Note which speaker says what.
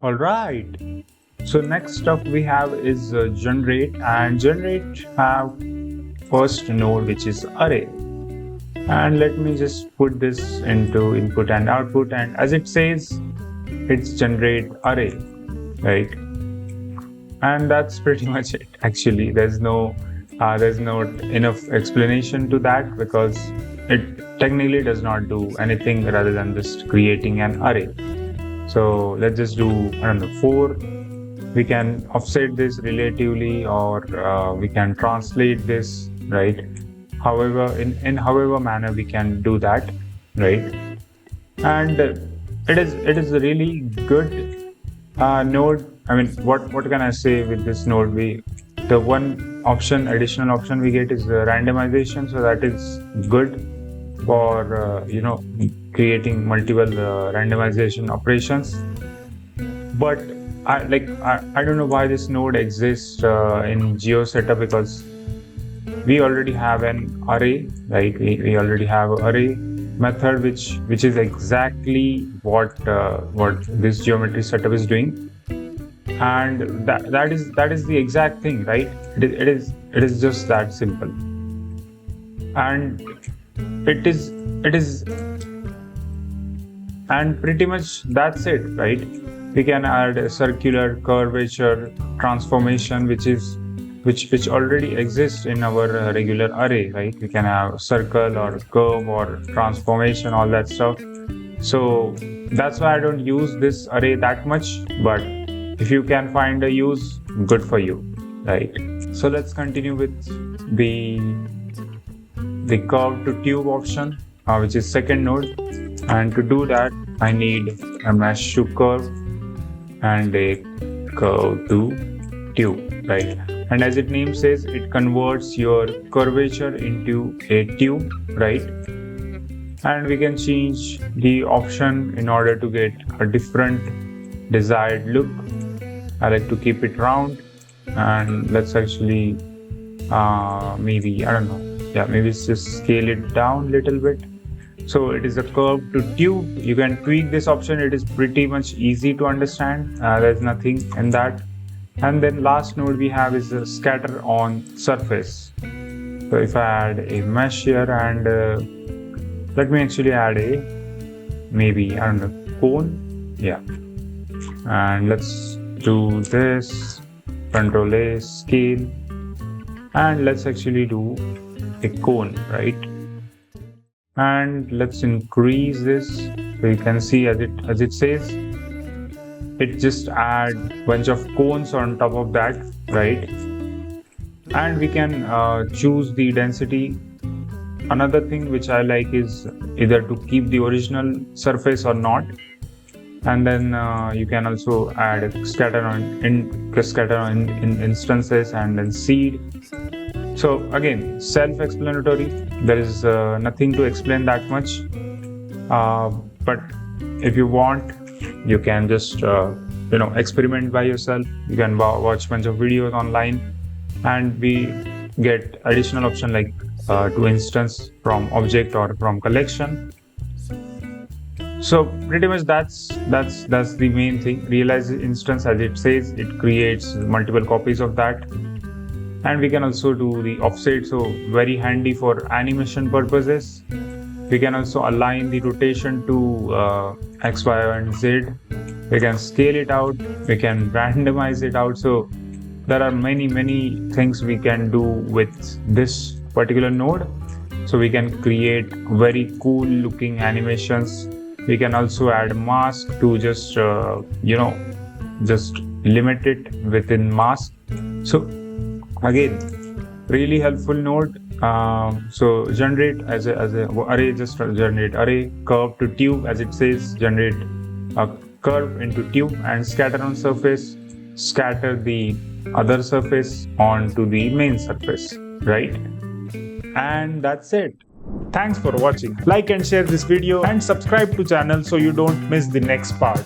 Speaker 1: Alright, so next up we have is generate, and generate have first node which is array. And let me just put this into input and output, and as it says, it's generate array, right? And that's pretty much it. Actually, there's no enough explanation to that, because it technically does not do anything rather than just creating an array. So let's just do, I don't know, 4. We can offset this relatively, or we can translate this, right? However, in however manner we can do that, right? And it is a really good node. I mean, what can I say with this node? The one additional option we get is randomization, so that is good for creating multiple randomization operations. But I don't know why this node exists in Geo setup, because we already have an array, right? We already have an array method which is exactly what this geometry setup is doing, and that is the exact thing, right? It is just that simple, and it is and pretty much that's it, right? We can add a circular curvature transformation, which already exists in our regular array, right? We can have circle or curve or transformation, all that stuff. So that's why I don't use this array that much, but if you can find a use, good for you, right? So let's continue with the curve to tube option, which is second node. And to do that, I need a mesh to curve and a curve to tube, right? And as its name says, it converts your curvature into a tube, right? And we can change the option in order to get a different desired look. I like to keep it round, and let's actually maybe, I don't know, yeah, maybe just scale it down a little bit. So it is a curve to tube. You can tweak this option. It is pretty much easy to understand. There's nothing in that. And then last node we have is a scatter on surface. So if I add a mesh here, and let me actually add a, maybe, I don't know, cone. Yeah. And let's do this, Control A, scale, and let's actually do a cone, right? And let's increase this. So you can see as it says, it just add bunch of cones on top of that, right? And we can choose the density. Another thing which I like is either to keep the original surface or not. And then you can also add scatter on instances, and then seed. So again, self-explanatory. There is nothing to explain that much. But if you want, you can just experiment by yourself. You can watch bunch of videos online, and we get additional option like to instance from object or from collection. So pretty much that's the main thing. Realize instance, as it says, it creates multiple copies of that. And we can also do the offset, so very handy for animation purposes. We can also align the rotation to X, Y, and Z. We can scale it out. We can randomize it out. So there are many things we can do with this particular node. So we can create very cool looking animations. We can also add mask to just just limit it within mask. So again, really helpful node. So generate as a array, just generate array, curve to tube, as it says, generate a curve into tube, and scatter on surface, scatter the other surface onto the main surface, right? And that's it. Thanks for watching. Like and share this video, and subscribe to channel so you don't miss the next part.